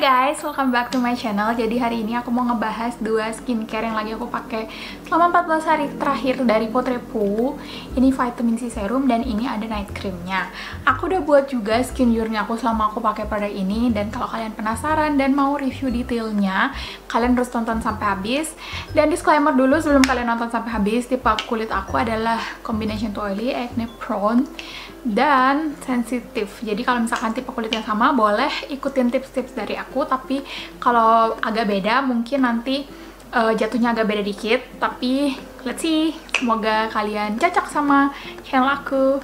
guys, welcome back to my channel. Jadi hari ini aku mau ngebahas dua skincare yang lagi aku pakai selama 14 hari terakhir dari Potrepo. Ini vitamin C serum dan ini ada night creamnya. Aku udah buat juga skin journey aku selama aku pakai produk ini, dan kalau kalian penasaran dan mau review detailnya, kalian harus tonton sampai habis. Dan disclaimer dulu sebelum kalian nonton sampai habis, tipe kulit aku adalah combination to oily, acne prone, dan sensitif. Jadi kalau misalkan tipe kulitnya sama, boleh ikutin tips-tips dari aku, tapi kalau agak beda mungkin nanti jatuhnya agak beda dikit. Tapi let's see, semoga kalian cocok sama channel aku.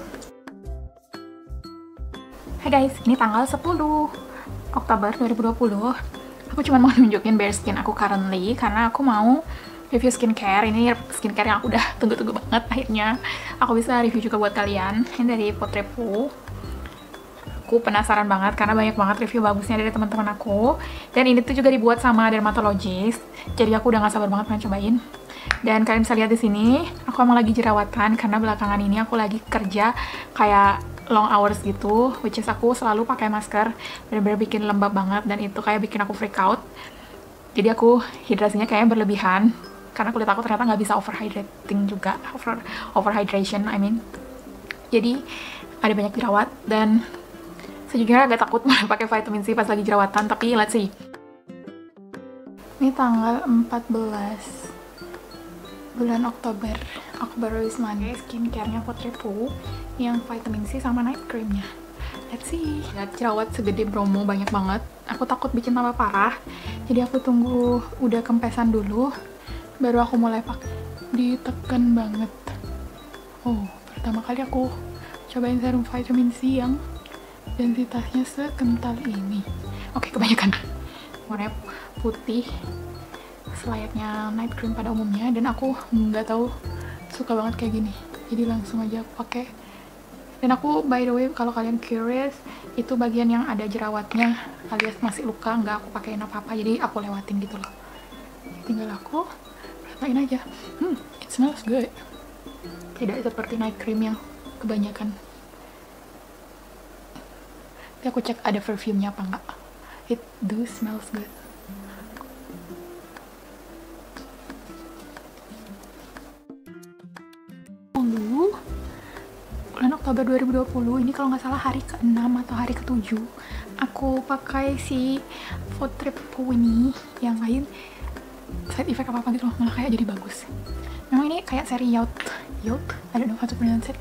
Hai guys, ini tanggal 10 Oktober 2020. Aku cuma mau nunjukin bare skin aku currently karena aku mau review skincare. Ini skincare yang aku udah tunggu-tunggu banget, akhirnya aku bisa review juga buat kalian. Ini dari Potrepo. Aku penasaran banget karena banyak banget review bagusnya dari teman-teman aku. Dan ini tuh juga dibuat sama dermatologis, jadi aku udah gak sabar banget pengen cobain. Dan kalian bisa lihat di sini, aku emang lagi jerawatan karena belakangan ini aku lagi kerja kayak long hours gitu, which is aku selalu pakai masker, bener-bener bikin lembab banget, dan itu kayak bikin aku freak out. Jadi aku hidrasinya kayaknya berlebihan karena kulit aku ternyata nggak bisa overhydrating juga, overhydration I mean. Jadi ada banyak jerawat, dan sejujurnya agak takut pakai vitamin C pas lagi jerawatan, tapi let's see. Ini tanggal 14 bulan Oktober, aku baru habis pakai skincare-nya Potrepo yang vitamin C sama night cream-nya. Let's see. Lihat jerawat segede Bromo banyak banget. Aku takut bikin tambah parah, jadi aku tunggu udah kempesan dulu baru aku mulai pakai. Ditekan banget. Oh, pertama kali aku cobain serum vitamin C yang densitasnya sekental ini. Oke, kebanyakan. Warnanya putih selayaknya night cream pada umumnya, dan aku nggak tahu suka banget kayak gini, jadi langsung aja aku pakai. Dan aku, by the way, kalau kalian curious, itu bagian yang ada jerawatnya alias masih luka nggak aku pakein apa-apa, jadi aku lewatin gitu loh. Tinggal aku rasain aja. It smells good. Tidak seperti night cream yang kebanyakan. Tapi aku cek ada perfume-nya apa nggak. It do smells good. Bulan Oktober 2020, ini kalau nggak salah hari ke-6 atau hari ke-7 aku pakai si Potrepo ini. Yang lain side effect apa-apa gitu loh, malah kayak jadi bagus. Memang ini kayak seri Yacht, I don't know how to pronounce it.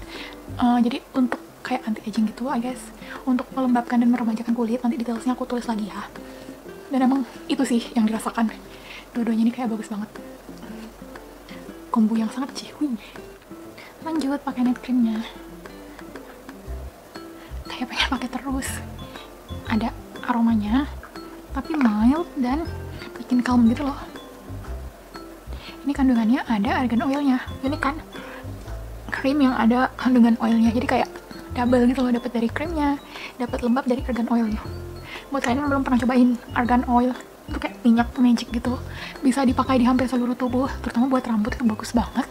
Jadi untuk kayak anti-aging gitu, I guess, untuk melembabkan dan meremajakan kulit. Nanti detailsnya aku tulis lagi ya. Dan emang itu sih yang dirasakan. Dua-duanya ini kayak bagus banget, kombo yang sangat cihuy. Lanjut pakai night creamnya. Kayak pengen pakai terus. Ada aromanya, tapi mild dan bikin calm gitu loh. Ini kandungannya ada argan oilnya. Ini kan krim yang ada kandungan oilnya, jadi kayak double gitu loh, dapat dari krimnya, dapat lembab dari argan oilnya. Buat kalian yang belum pernah cobain argan oil, itu kayak minyak magic gitu, bisa dipakai di hampir seluruh tubuh, terutama buat rambut itu bagus banget.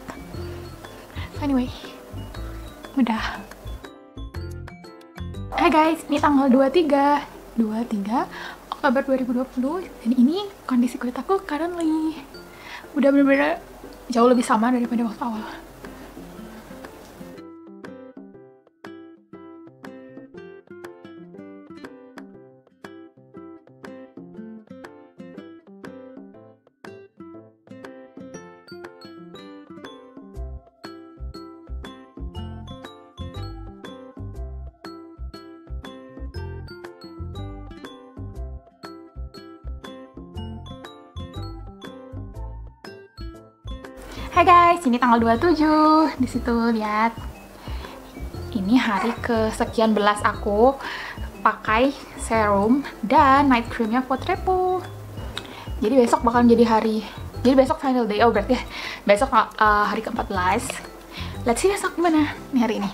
Anyway, udah. Hai guys, ini tanggal 23 Oktober 2020, dan ini kondisi kulit aku currently. Udah bener-bener jauh lebih sama daripada waktu awal. Hai guys, ini tanggal 27. Di situ lihat. Ini hari kesekian belas aku pakai serum dan night creamnya Potrepo. Jadi besok bakalan jadi hari. Jadi besok final day. Oh, berarti besok hari ke-14. Let's see besok gimana nih hari ini.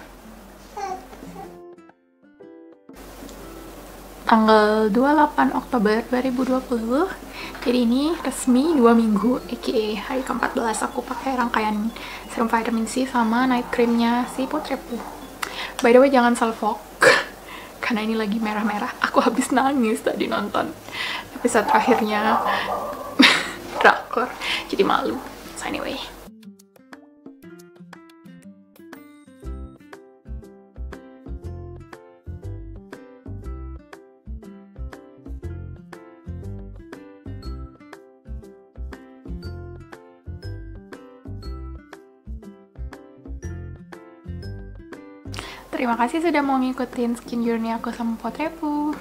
Tanggal 28 Oktober 2020. Jadi ini resmi 2 minggu, aka hari ke-14 aku pakai rangkaian serum vitamin C sama night creamnya si Potrepo. By the way, jangan salfok karena ini lagi merah-merah. Aku habis nangis tadi nonton episode terakhirnya drakor, jadi malu. So anyway, terima kasih sudah mau ngikutin skin journey aku sama Potrebu.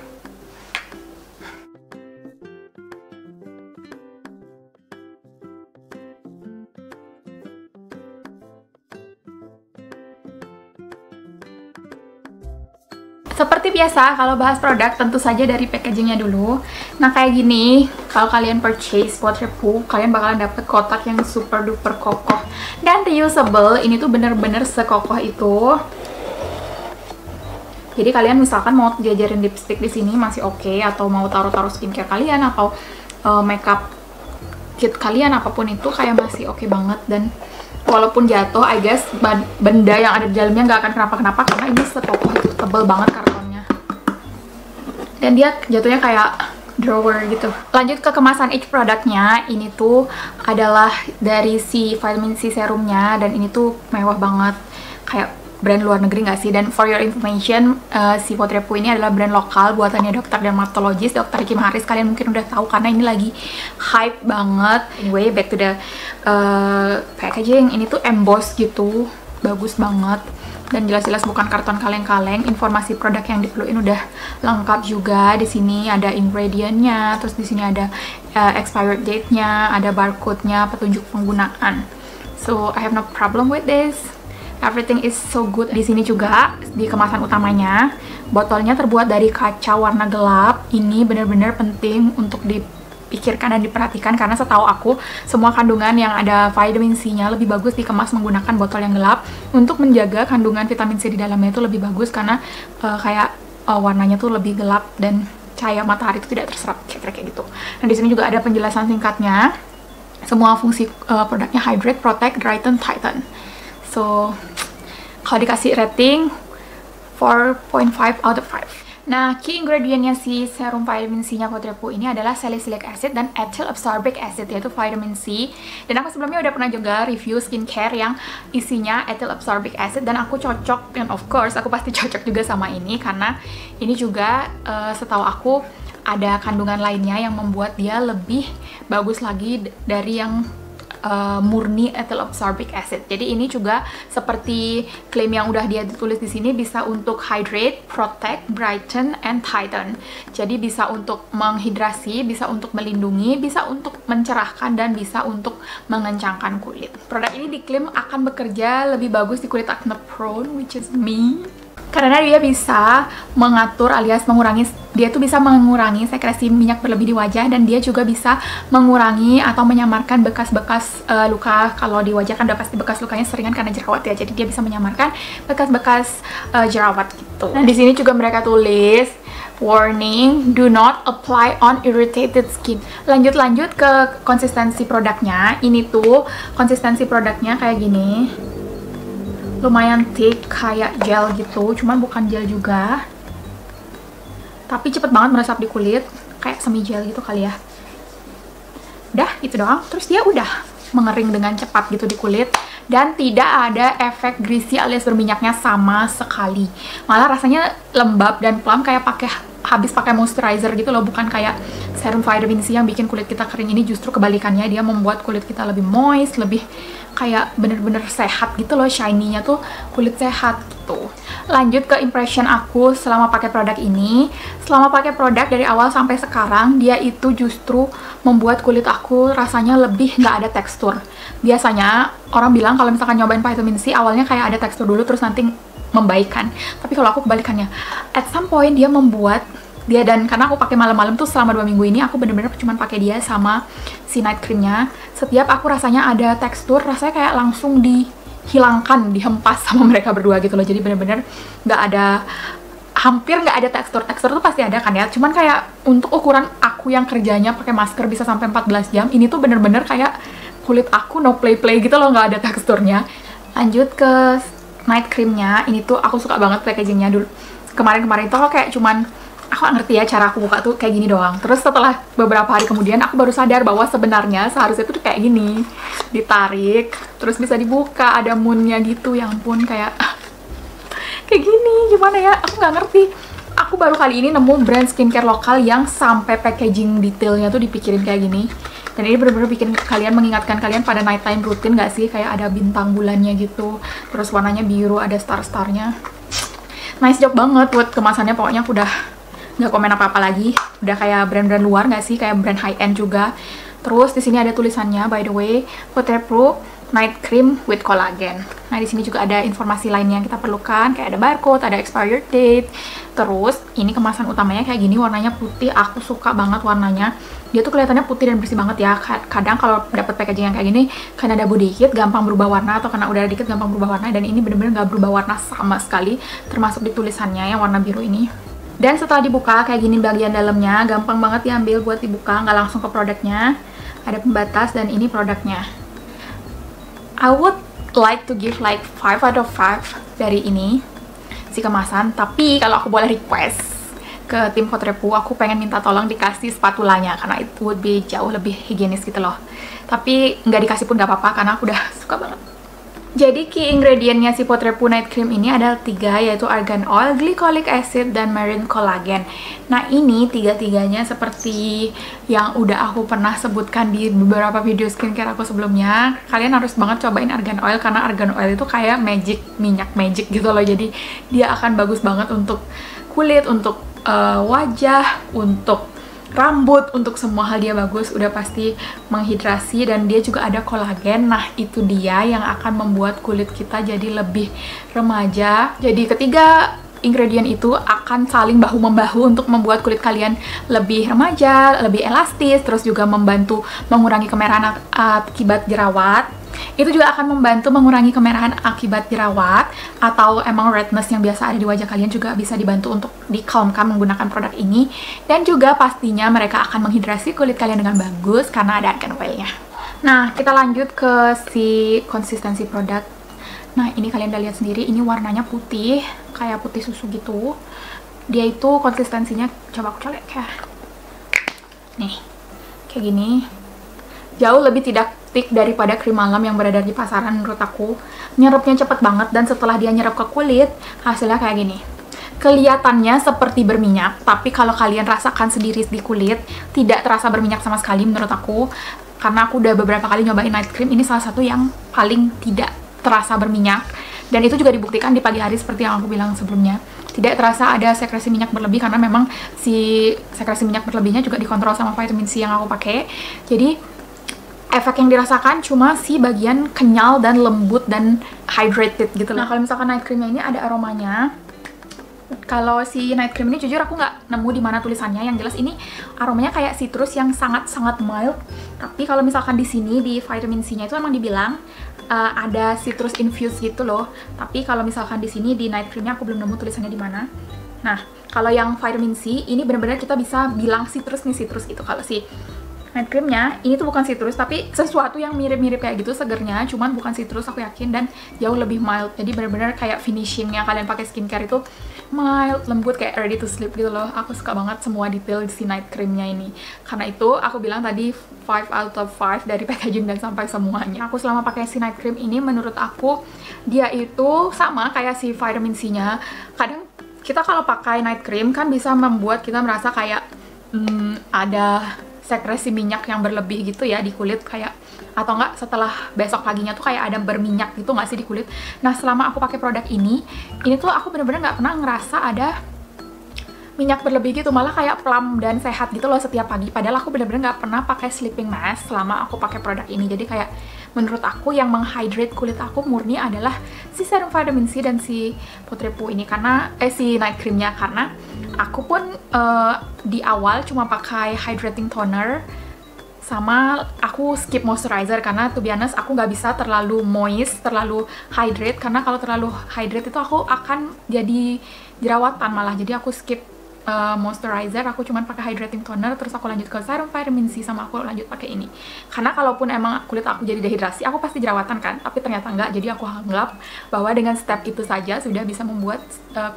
Seperti biasa, kalau bahas produk tentu saja dari packagingnya dulu. Nah kayak gini, kalau kalian purchase Potrebu, kalian bakalan dapet kotak yang super duper kokoh dan reusable. Ini tuh bener-bener sekokoh itu. Jadi kalian misalkan mau jajarin lipstick di sini masih oke, atau mau taruh-taruh skincare kalian atau makeup kit kalian, apapun itu kayak masih oke banget. Dan walaupun jatuh, I guess benda yang ada di dalamnya nggak akan kenapa-kenapa karena ini sekokoh itu, tebel banget kartonnya. Dan dia jatuhnya kayak drawer gitu. Lanjut ke kemasan each produknya, ini tuh adalah dari si vitamin C serumnya, dan ini tuh mewah banget, kayak brand luar negeri nggak sih? Dan for your information, si Potrebu ini adalah brand lokal buatannya dokter dermatologis, Dr. Kim Haris. Kalian mungkin udah tahu karena ini lagi hype banget. Anyway, back to the packaging. Ini tuh emboss gitu, bagus banget. Dan jelas-jelas bukan karton kaleng-kaleng. Informasi produk yang diperluin udah lengkap juga. Di sini ada ingredient-nya, terus di sini ada expired date-nya, ada barcode-nya, petunjuk penggunaan. So I have no problem with this. Everything is so good. Di sini juga di kemasan utamanya, botolnya terbuat dari kaca warna gelap. Ini benar-benar penting untuk dipikirkan dan diperhatikan karena setahu aku semua kandungan yang ada vitamin C-nya lebih bagus dikemas menggunakan botol yang gelap untuk menjaga kandungan vitamin C di dalamnya itu lebih bagus karena warnanya tuh lebih gelap dan cahaya matahari itu tidak terserap kayak gitu. Dan di sini juga ada penjelasan singkatnya. Semua fungsi produknya hydrate, protect, brighten, tighten. So, kalau dikasih rating 4.5 out of 5. Nah, key ingredientnya si serum vitamin C-nya Potrebu ini adalah salicylic acid dan ethyl ascorbic acid, yaitu vitamin C. Dan aku sebelumnya udah pernah juga review skincare yang isinya ethyl ascorbic acid, dan aku cocok, dan of course aku pasti cocok juga sama ini karena ini juga setahu aku ada kandungan lainnya yang membuat dia lebih bagus lagi dari yang murni ethyl ascorbic acid. Jadi ini juga seperti klaim yang udah dia ditulis di sini, bisa untuk hydrate, protect, brighten, and tighten. Jadi bisa untuk menghidrasi, bisa untuk melindungi, bisa untuk mencerahkan, dan bisa untuk mengencangkan kulit. Produk ini diklaim akan bekerja lebih bagus di kulit acne prone, which is me. Karena dia bisa mengatur alias mengurangi, dia tuh bisa mengurangi sekresi minyak berlebih di wajah, dan dia juga bisa mengurangi atau menyamarkan bekas-bekas luka. Kalau di wajah kan udah pasti bekas lukanya seringan karena jerawat ya, jadi dia bisa menyamarkan bekas-bekas jerawat gitu. Nah di sini juga mereka tulis warning, do not apply on irritated skin. Lanjut ke konsistensi produknya. Ini tuh konsistensi produknya kayak gini. Lumayan thick, kayak gel gitu, cuman bukan gel juga, tapi cepet banget meresap di kulit, kayak semi gel gitu kali ya. Udah, itu doang. Terus dia udah mengering dengan cepat gitu di kulit, dan tidak ada efek greasy alias berminyaknya sama sekali. Malah rasanya lembab dan plump, kayak habis pakai moisturizer gitu loh, bukan kayak serum vitamin C yang bikin kulit kita kering. Ini justru kebalikannya, dia membuat kulit kita lebih moist, lebih kayak bener-bener sehat gitu loh, shiny-nya tuh kulit sehat gitu. Lanjut ke impression aku selama pakai produk ini. Selama pakai produk dari awal sampai sekarang, dia itu justru membuat kulit aku rasanya lebih nggak ada tekstur. Biasanya orang bilang kalau misalkan nyobain vitamin C awalnya kayak ada tekstur dulu terus nanti membaikkan. Tapi kalau aku kebalikannya, at some point dia membuat dia, dan karena aku pakai malam-malam tuh selama 2 minggu ini aku bener-bener cuma pakai dia sama si night creamnya. Setiap aku rasanya ada tekstur, rasanya kayak langsung dihilangkan, dihempas sama mereka berdua gitu loh. Jadi bener-bener nggak ada, hampir nggak ada tekstur. Tekstur tuh pasti ada kan ya, cuman kayak untuk ukuran aku yang kerjanya pakai masker bisa sampai 14 jam, ini tuh bener-bener kayak kulit aku no play-play gitu loh, nggak ada teksturnya. Lanjut ke night creamnya, ini tuh aku suka banget packagingnya dulu. kemarin-kemarin itu kayak cuman aku nggak ngerti ya cara aku buka tuh kayak gini doang. Terus setelah beberapa hari kemudian aku baru sadar bahwa sebenarnya seharusnya tuh kayak gini, ditarik terus bisa dibuka, ada moonnya gitu. Ya ampun, kayak kayak gini gimana ya, aku nggak ngerti. Aku baru kali ini nemu brand skincare lokal yang sampai packaging detailnya tuh dipikirin kayak gini. Dan ini bener-bener bikin kalian, mengingatkan kalian pada nighttime routine gak sih? Kayak ada bintang bulannya gitu, terus warnanya biru, ada star-starnya. Nice job banget buat kemasannya, pokoknya aku udah nggak komen apa-apa lagi. Udah kayak brand-brand luar nggak sih, kayak brand high-end juga. Terus di sini ada tulisannya, by the way, Waterproof Night Cream with Collagen. Nah, di sini juga ada informasi lainnya yang kita perlukan, kayak ada barcode, ada expired date. Terus ini kemasan utamanya kayak gini, warnanya putih. Aku suka banget warnanya. Dia tuh kelihatannya putih dan bersih banget ya. Kadang kalau dapet packaging yang kayak gini, karena ada body dikit gampang berubah warna, atau karena udara dikit gampang berubah warna. Dan ini bener-bener nggak berubah warna sama sekali, termasuk di tulisannya yang warna biru ini. Dan setelah dibuka kayak gini bagian dalamnya, gampang banget diambil buat dibuka, nggak langsung ke produknya. Ada pembatas dan ini produknya. I would like to give like 5 out of 5 dari ini si kemasan. Tapi kalau aku boleh request ke tim Waterproof, aku pengen minta tolong dikasih spatulanya karena itu would be jauh lebih higienis gitu loh. Tapi nggak dikasih pun nggak apa-apa karena aku udah suka banget. Jadi key ingredientnya si Waterproof Night Cream ini ada 3, yaitu argan oil, glycolic acid, dan marine collagen. Nah, ini tiga-tiganya seperti yang udah aku pernah sebutkan di beberapa video skincare aku sebelumnya. Kalian harus banget cobain argan oil karena argan oil itu kayak minyak magic gitu loh. Jadi dia akan bagus banget untuk kulit, untuk wajah, untuk rambut, untuk semua hal dia bagus. Udah pasti menghidrasi dan dia juga ada kolagen. Nah, itu dia yang akan membuat kulit kita jadi lebih remaja. Jadi ketiga ingredient itu akan saling bahu-membahu untuk membuat kulit kalian lebih remaja, lebih elastis, terus juga membantu mengurangi kemerahan akibat jerawat. Itu juga akan membantu mengurangi kemerahan akibat jerawat atau emang redness yang biasa ada di wajah kalian, juga bisa dibantu untuk di-calmkan menggunakan produk ini. Dan juga pastinya mereka akan menghidrasi kulit kalian dengan bagus karena ada argan oilnya. Nah, kita lanjut ke si konsistensi produk. Nah, ini kalian udah lihat sendiri, ini warnanya putih, kayak putih susu gitu. Dia itu konsistensinya, coba aku colek ya. Nih, kayak gini. Jauh lebih tidak thick daripada krim malam yang beredar di pasaran menurut aku. Nyerupnya cepet banget dan setelah dia nyerap ke kulit, hasilnya kayak gini. Kelihatannya seperti berminyak, tapi kalau kalian rasakan sendiri di kulit, tidak terasa berminyak sama sekali menurut aku. Karena aku udah beberapa kali nyobain night cream, ini salah satu yang paling tidak terasa berminyak. Dan itu juga dibuktikan di pagi hari seperti yang aku bilang sebelumnya. Tidak terasa ada sekresi minyak berlebih karena memang si sekresi minyak berlebihnya juga dikontrol sama vitamin C yang aku pakai. Jadi efek yang dirasakan cuma si bagian kenyal dan lembut dan hydrated gitu loh. Nah, kalau misalkan night creamnya ini ada aromanya. Kalau si night cream ini jujur aku nggak nemu di mana tulisannya. Yang jelas ini aromanya kayak citrus yang sangat-sangat mild. Tapi kalau misalkan di sini di vitamin C-nya itu emang dibilang ada citrus infused gitu loh. Tapi kalau misalkan di sini di night creamnya aku belum nemu tulisannya di mana. Nah, kalau yang vitamin C ini benar-benar kita bisa bilang citrus nih, citrus gitu. Kalau si night creamnya ini tuh bukan citrus tapi sesuatu yang mirip-mirip kayak gitu segernya, cuman bukan citrus aku yakin, dan jauh lebih mild. Jadi benar-benar kayak finishingnya kalian pakai skincare itu mild, lembut, kayak ready to sleep gitu loh. Aku suka banget semua detail di si night creamnya ini. Karena itu aku bilang tadi 5 out of 5 dari packaging dan sampai semuanya. Aku selama pakai si night cream ini menurut aku dia itu sama kayak si vitamin C-nya. Kadang kita kalau pakai night cream kan bisa membuat kita merasa kayak ada sekresi minyak yang berlebih gitu ya di kulit, kayak atau enggak setelah besok paginya tuh kayak ada berminyak gitu nggak sih di kulit. Nah, selama aku pakai produk ini tuh aku bener-bener nggak pernah ngerasa ada minyak berlebih gitu, malah kayak plump dan sehat gitu loh setiap pagi. Padahal aku bener-bener nggak pernah pakai sleeping mask selama aku pakai produk ini. Jadi kayak menurut aku yang menghydrate kulit aku murni adalah si serum vitamin C dan si Waterproof ini, karena si night creamnya. Karena aku pun di awal cuma pakai hydrating toner sama aku skip moisturizer karena to be honest aku nggak bisa terlalu moist, terlalu hydrate, karena kalau terlalu hydrate itu aku akan jadi jerawatan malah. Jadi aku skip moisturizer, aku cuman pakai hydrating toner, terus aku lanjut ke serum vitamin C, sama aku lanjut pakai ini. Karena kalaupun emang kulit aku jadi dehidrasi, aku pasti jerawatan kan, tapi ternyata enggak. Jadi aku anggap bahwa dengan step itu saja sudah bisa membuat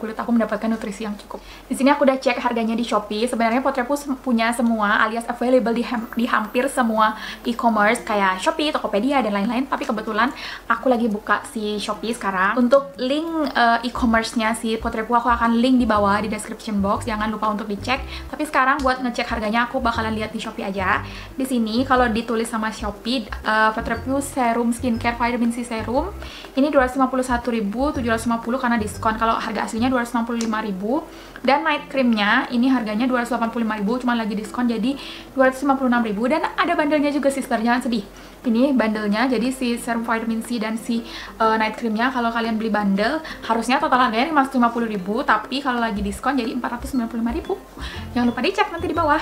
kulit aku mendapatkan nutrisi yang cukup. Di sini aku udah cek harganya di Shopee. Sebenarnya Potrepo punya semua, alias available di hampir semua e-commerce kayak Shopee, Tokopedia, dan lain-lain. Tapi kebetulan aku lagi buka si Shopee sekarang. Untuk link e-commerce-nya si Potrepo aku akan link di bawah di description box. Jangan lupa untuk dicek. Tapi sekarang buat ngecek harganya aku bakalan lihat di Shopee aja. Di sini kalau ditulis sama Shopee, Potrepo Serum Skincare Vitamin C Serum ini 251.750 karena diskon. Kalau harga aslinya 265.000. Dan night creamnya ini harganya 285.000, cuma lagi diskon jadi 256.000. Dan ada bandelnya juga sister, jangan sedih. Ini bandelnya, jadi si serum vitamin C dan si night creamnya kalau kalian beli bundle harusnya total harganya 550.000, tapi kalau lagi diskon jadi 495.000. Jangan lupa dicek nanti di bawah.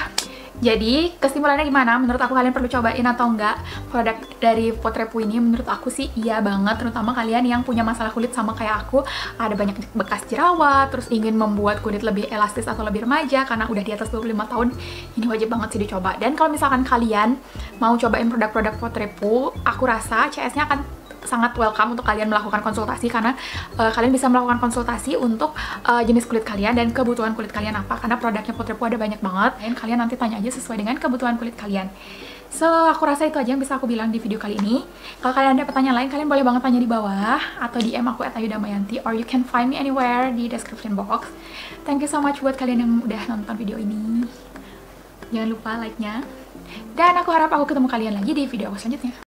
Jadi kesimpulannya gimana? Menurut aku kalian perlu cobain atau enggak produk dari Potrepo ini? Menurut aku sih iya banget, terutama kalian yang punya masalah kulit sama kayak aku, ada banyak bekas jerawat, terus ingin membuat kulit lebih elastis atau lebih remaja karena udah di atas 25 tahun, ini wajib banget sih dicoba. Dan kalau misalkan kalian mau cobain produk-produk Potrepo, aku rasa CS-nya akan sangat welcome untuk kalian melakukan konsultasi, karena kalian bisa melakukan konsultasi untuk jenis kulit kalian dan kebutuhan kulit kalian apa, karena produknya Potrepo ada banyak banget dan kalian nanti tanya aja sesuai dengan kebutuhan kulit kalian. So, aku rasa itu aja yang bisa aku bilang di video kali ini. Kalau kalian ada pertanyaan lain, kalian boleh banget tanya di bawah atau DM aku @ayudamayanti, or you can find me anywhere di description box. Thank you so much buat kalian yang udah nonton video ini. Jangan lupa like-nya. Dan aku harap aku ketemu kalian lagi di video aku selanjutnya.